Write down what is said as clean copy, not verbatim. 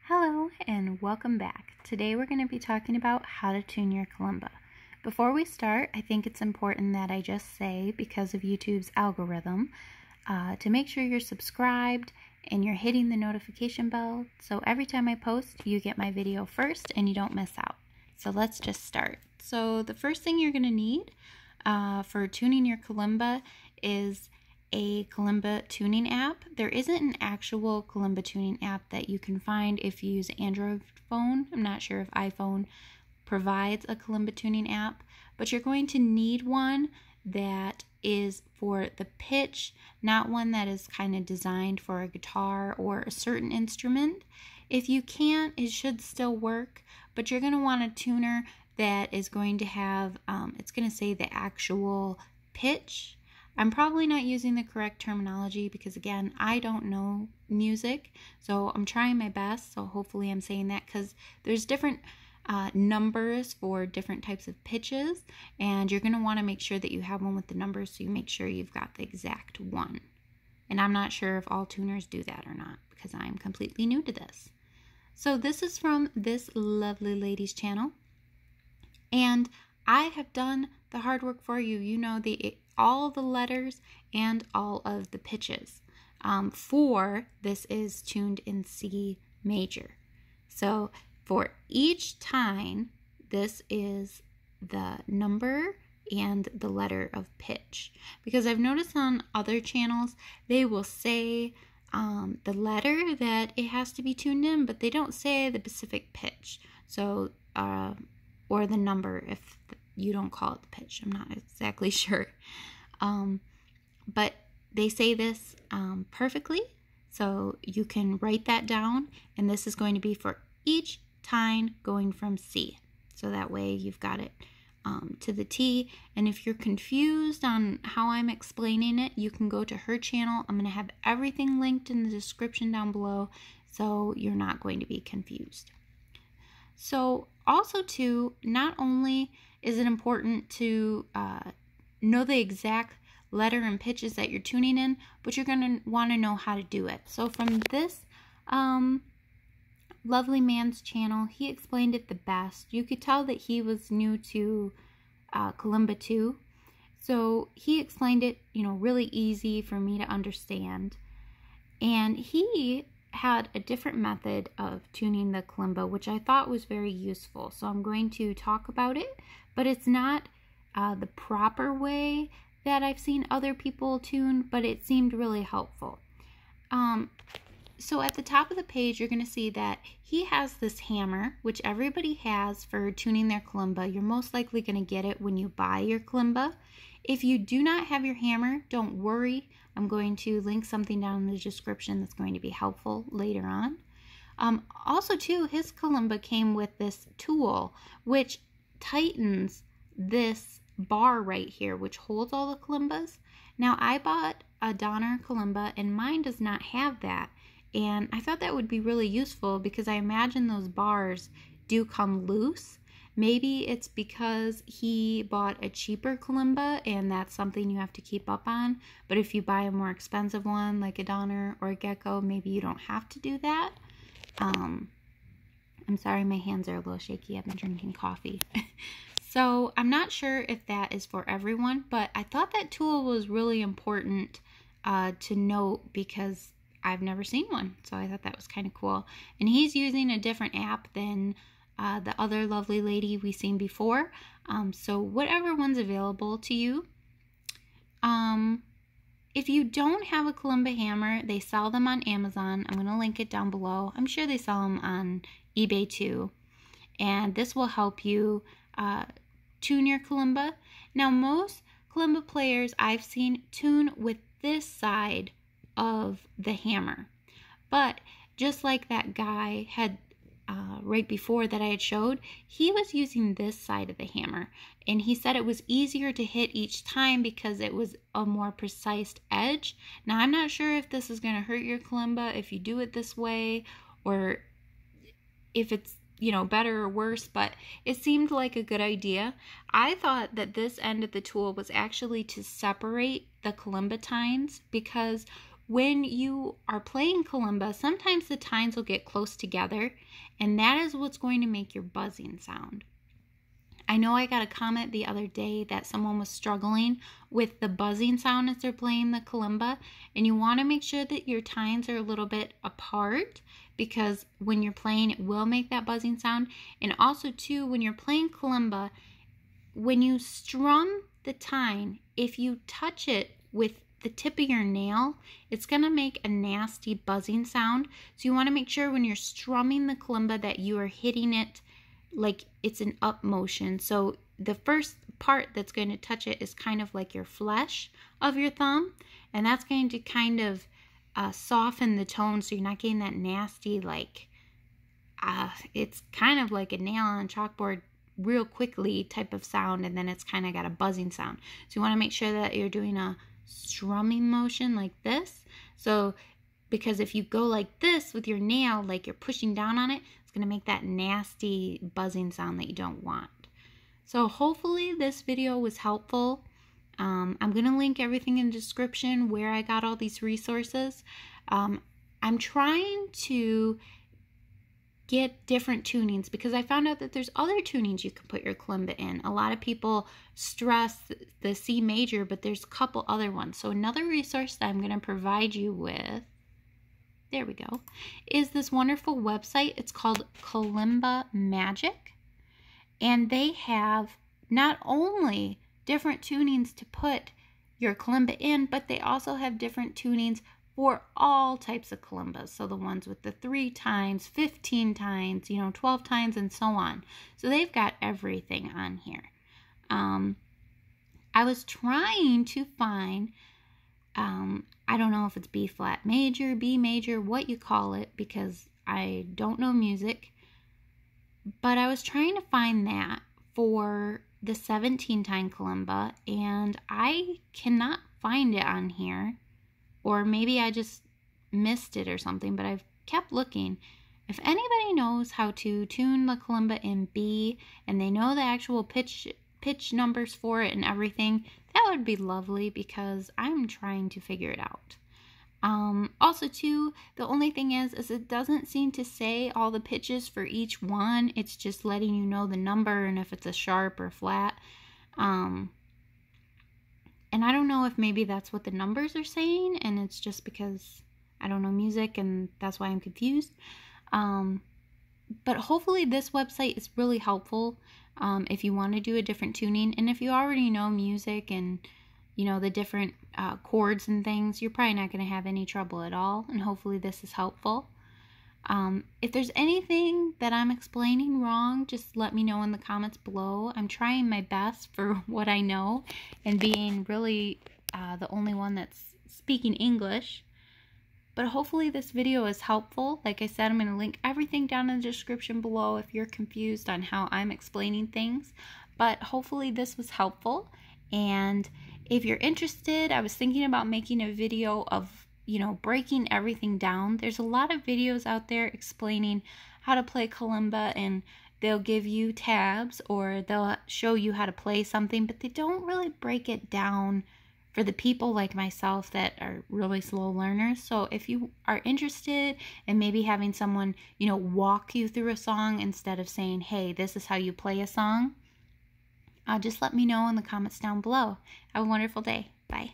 Hello and welcome back. Today we're going to be talking about how to tune your kalimba. Before we start, I think it's important that I just say, because of YouTube's algorithm, to make sure you're subscribed and you're hitting the notification bell so every time I post you get my video first and you don't miss out. So let's just start. So the first thing you're going to need for tuning your kalimba is a kalimba tuning app. There isn't an actual kalimba tuning app that you can find if you use Android phone. I'm not sure if iPhone provides a kalimba tuning app, but you're going to need one that is for the pitch, not one that is kind of designed for a guitar or a certain instrument. If you can't, it should still work, but you're going to want a tuner that is going to have, it's going to say the actual pitch. I'm probably not using the correct terminology because, again, I don't know music, so I'm trying my best, so hopefully I'm saying that, because there's different numbers for different types of pitches, and you're going to want to make sure that you have one with the numbers so you make sure you've got the exact one. And I'm not sure if all tuners do that or not because I'm completely new to this. So this is from this lovely lady's channel, and I have done the hard work for you. You know, all the letters and all of the pitches. For this is tuned in C major. So for each time, this is the number and the letter of pitch. Because I've noticed on other channels, they will say the letter that it has to be tuned in, but they don't say the specific pitch. So, or the number if you don't call it the pitch. I'm not exactly sure. But they say this perfectly, so you can write that down, and this is going to be for each time going from C. So that way you've got it to the T, and if you're confused on how I'm explaining it, you can go to her channel. I'm going to have everything linked in the description down below, so you're not going to be confused. So also too, not only is it important to know the exact letter and pitches that you're tuning in, but you're going to want to know how to do it. So from this lovely man's channel, he explained it the best. You could tell that he was new to kalimba too. So he explained it, really easy for me to understand. And he had a different method of tuning the kalimba, which I thought was very useful. So I'm going to talk about it, but it's not the proper way that I've seen other people tune, but it seemed really helpful. So at the top of the page, you're going to see that he has this hammer, which everybody has for tuning their kalimba. You're most likely going to get it when you buy your kalimba. If you do not have your hammer, don't worry. I'm going to link something down in the description that's going to be helpful later on. Also too, his kalimba came with this tool, which tightens this bar right here, which holds all the kalimbas. Now I bought a Donner kalimba and mine does not have that, and I thought that would be really useful because I imagine those bars do come loose. Maybe it's because he bought a cheaper kalimba and that's something you have to keep up on, but if you buy a more expensive one like a Donner or a Gecko, maybe you don't have to do that. I'm sorry, my hands are a little shaky. I've been drinking coffee. So I'm not sure if that is for everyone, but I thought that tool was really important to note because I've never seen one. So I thought that was kind of cool. And he's using a different app than the other lovely lady we've seen before. So whatever one's available to you. If you don't have a kalimba hammer, they sell them on Amazon. I'm going to link it down below. I'm sure they sell them on eBay too. And this will help you tune your kalimba. Now most kalimba players I've seen tune with this side of the hammer, but just like that guy had right before that I had showed, he was using this side of the hammer, and he said it was easier to hit each time because it was a more precise edge. Now I'm not sure if this is going to hurt your kalimba if you do it this way, or if it's better or worse, but it seemed like a good idea. I thought that this end of the tool was actually to separate the kalimba tines, because when you are playing kalimba, sometimes the tines will get close together, and that is what's going to make your buzzing sound. I know I got a comment the other day that someone was struggling with the buzzing sound as they're playing the kalimba, and you want to make sure that your tines are a little bit apart, because when you're playing it will make that buzzing sound. And also too, when you're playing kalimba, when you strum the tine, if you touch it with the tip of your nail, it's going to make a nasty buzzing sound. So you want to make sure when you're strumming the kalimba that you are hitting it like it's an up motion. So the first part that's going to touch it is kind of like your flesh of your thumb, and that's going to kind of soften the tone, so you're not getting that nasty, like it's kind of like a nail on chalkboard real quickly type of sound, and then it's kind of got a buzzing sound. So you want to make sure that you're doing a strumming motion like this. So because if you go like this with your nail, like you're pushing down on it, it's going to make that nasty buzzing sound that you don't want. So hopefully this video was helpful. I'm going to link everything in the description where I got all these resources. I'm trying to get different tunings because I found out that there's other tunings you can put your kalimba in. A lot of people stress the C major, but there's a couple other ones. So another resource that I'm going to provide you with, there we go, is this wonderful website. It's called Kalimba Magic, and they have not only different tunings to put your kalimba in, but they also have different tunings for all types of kalimbas. So the ones with the 3 tines, 15 tines, 12 tines, and so on. So they've got everything on here. I was trying to find, I don't know if it's B flat major, B major, what you call it, because I don't know music, but I was trying to find that for the 17 tine kalimba, and I cannot find it on here. Or maybe I just missed it or something, but I've kept looking. If anybody knows how to tune the kalimba in B and they know the actual pitch numbers for it and everything, that would be lovely, because I'm trying to figure it out. Also too, the only thing is it doesn't seem to say all the pitches for each one. It's just letting you know the number and if it's a sharp or flat. And I don't know if maybe that's what the numbers are saying, and it's just because I don't know music and that's why I'm confused. But hopefully this website is really helpful if you want to do a different tuning. And if you already know music and the different chords and things, you're probably not going to have any trouble at all. And hopefully this is helpful. If there's anything that I'm explaining wrong, just let me know in the comments below. I'm trying my best for what I know and being really the only one that's speaking English. But hopefully this video is helpful. Like I said, I'm going to link everything down in the description below if you're confused on how I'm explaining things. But hopefully this was helpful. And if you're interested, I was thinking about making a video of breaking everything down. There's a lot of videos out there explaining how to play kalimba, and they'll give you tabs or they'll show you how to play something, but they don't really break it down for the people like myself that are really slow learners. So if you are interested in maybe having someone, walk you through a song instead of saying, hey, this is how you play a song, just let me know in the comments down below. Have a wonderful day. Bye.